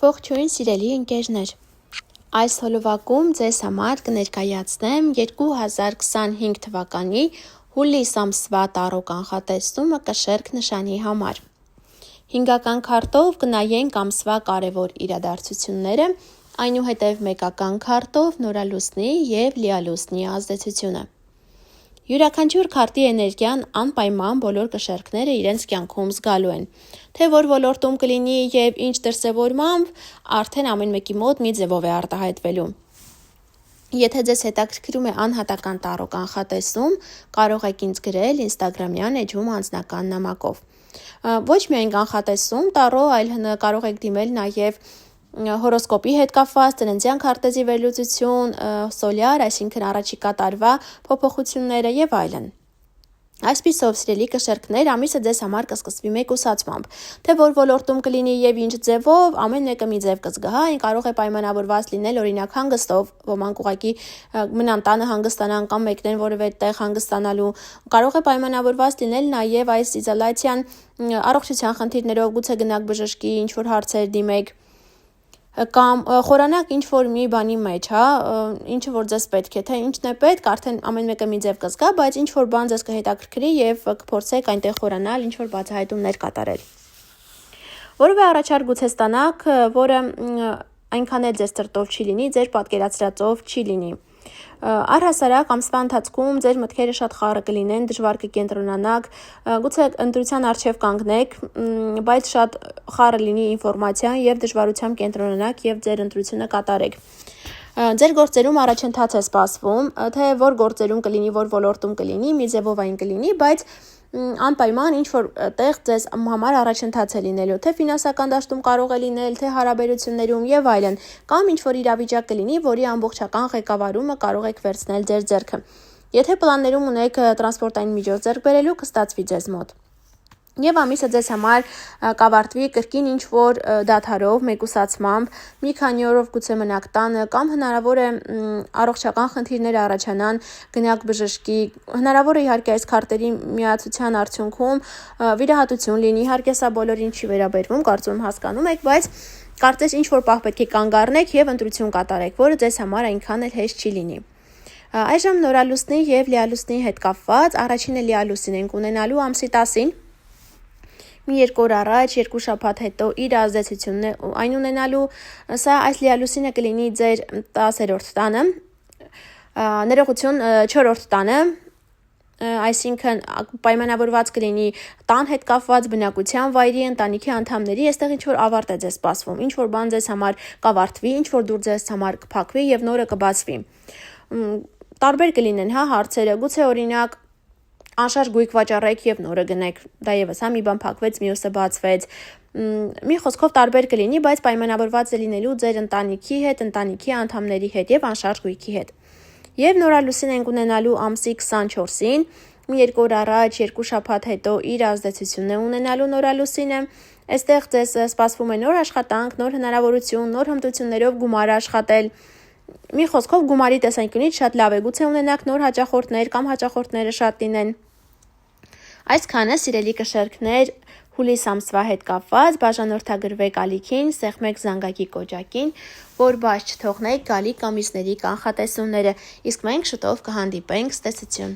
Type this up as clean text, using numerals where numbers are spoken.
Ողջույն սիրելի ընկերներ, այս հոլովակում ձեզ համար կներկայացնեմ 2025 թվականի հուլիս ամսվա տարրո կանխատեսումը կշեռք նշանի համար։ Հինգական քարտով կնայենք ամսվա կարևոր իրադարձությունները, այնուհետև մեկական քարտով նորալուսնի և լիալուսնի ազդեցությունը։ Յուրաքանչյուր քարտի էներգիան անպայման բոլոր կշեռքները իրենց կյանքում զգալու են, թե որ ոլորտում կլինի և ինչ դրսևորմամբ, արդեն ամեն մեկի մոտ մի ձևով է արտահայտվելու։ Եթե ձեզ հետաքրքրում է անհատական տարրո կանխատեսում, կարող եք ինձ գրել ինստագրամյան էջում անձնական նամակով։ Ոչ միայն կանխատեսում տարրո, այլ կարող եք դիմել նաև հորոսկոպի հետ կապված, ծննդյան քարտեզի վերլուծություն, սոլյար, այսինքն առաջիկա տարվա փոփոխությունները եւ այլն։ Այսպիսով, սիրելի կշեռքներ, ամիսը ձեզ համար կսկսվի մեկուսացմամբ, թե որ ոլորտում կլինի եւ ինչ ձևով, ամեն մեկը մի ձև կզգա, այն կարող է պայմանավորված լինել օրինակ հանգստով, ոմանք ուղղակի մնան տանը հանգստանան կամ մեկնեն որևէ տեղ հանգստանալու, կարող է պայմանավորված լինել նաեւ այս իզոլացիան առողջության խնդիրներով, գուցե գնաք բժշկի, ինչ որ հարցեր դիմեք, կամ խորանաք ինչ որ մի բանի մեջ, ինչը որ ձեզ պետք է, թե ինչն է պետք, արդեն ամեն մեկը մի ձև կզգա, բայց ինչ որ բան ձեզ կհետաքրքրի եւ կփորձեք այնտեղ խորանալ, ինչ որ բացահայտումներ կատարել։ Որևէ առաջարկ գուցե ստանաք, որը այնքան էլ ձեզ տրտով չի լինի, ձեր պատկերացրածով չի լինի։ Առհասարակ ամսվա ընթացքում ձեր մտքերը շատ խառը կլինեն, դժվար կկենտրոնանաք, գուցե ընտրության առջև կանգնեք, բայց շատ խառը լինի ինֆորմացիան եւ դժվարությամբ կենտրոնանաք եւ ձեր ընտրությունը կատարեք։ Ձեր գործերում առաջընթաց է սպասվում, թե որ գործերում կլինի, որ ոլորտում կլինի, մի ձևով այն կլինի, բայց անպայման ինչ որ տեղ ձեզ համար առաջընթաց է լինելու, թե ֆինանսական դաշտում կարող է լինել, թե հարաբերություններում եւ այլն, կամ ինչ որ իրավիճակ կլինի, որի ամբողջական ղեկավարումը կարող եք վերցնել ձեր ձեռքը։ Եթե պլաններում ունեք տրանսպորտային միջոց ձեռք բերելու, կստացվի ձեզ մոտ։ Եվ ամիսը ձեզ համար կավարտվի կրկին ինչ որ դադարով, մեկուսացմամբ, մի քանի օրով գուցե մնաք տանը, կամ հնարավոր է առողջական խնդիրներ առաջանան, գնաք բժշկի, հնարավոր է իհարկե այս քարտերի միացության արդյունքում վիրահատություն լինի, իհարկե սա բոլորին չի վերաբերվում, կարծում եմ հասկանում եք, բայց կարծես ինչ որ պահ պետք է կանգ առնեք եւ ընտրություն կատարեք, որը ձեզ համար այնքան էլ հեշտ չի լինի։ Այժմ նորալուսնի եւ լիալուսնի հետ կապված առաջինը լիալուսին ենք ունենալու ամսի 10-ին։ Մի 2 օր առաջ, 2 շաբաթ հետո իր ազդեցությունն է այն ունենալու, սա այս լիալուսինը կլինի ձեր 10-րդ տանը, ներողություն 4-րդ տանը, այսինքն պայմանավորված կլինի տան հետ կապված բնակության վայրի, ընտանիքի անդամների, այստեղ ինչ որ ավարտ է ձեզ սպասվում, ինչ որ բան ձեզ համար կավարտվի, ինչ որ դուր ձեզ համար կփակվի եւ նորը կբացվի։ Տարբեր կլինեն, հարցերը, գուցե օրինակ անշարժ գույք վաճառեք եւ նորը գնեք, դա եւս մի բան փակվեց, մյուսը բացվեց։ Մի խոսքով տարբեր կլինի, բայց պայմանավորված է լինելու ձեր ընտանիքի հետ, ընտանիքի անդամների հետ եւ անշարժ գույքի հետ։ Եվ նորալուսին ենք ունենալու ամսի 24-ին, մի 2 օր առաջ, 2 շաբաթ հետո իր ազդեցությունն է ունենալու նորալուսինը։ Այստեղ ձեզ սպասվում է նոր աշխատանք, նոր հնարավորություն, նոր հմտություններով գումար աշխատել։ Մի խոսքով գումարի տեսանկյունից շատ լավ է, գուցե ունենաք նոր հաճախորդներ կամ հաճախորդները շատ լինեն։ Այսքանը սիրելի կշեռքներ հուլիս ամսվա հետ կապված, բաժանորդագրվեք ալիքին, սեղմեք զանգակի կոճակին, որ բաց չթողնեք գալիք ամիսների կանխատեսումները, իսկ մենք շուտով կհանդիպենք, ցտեսություն։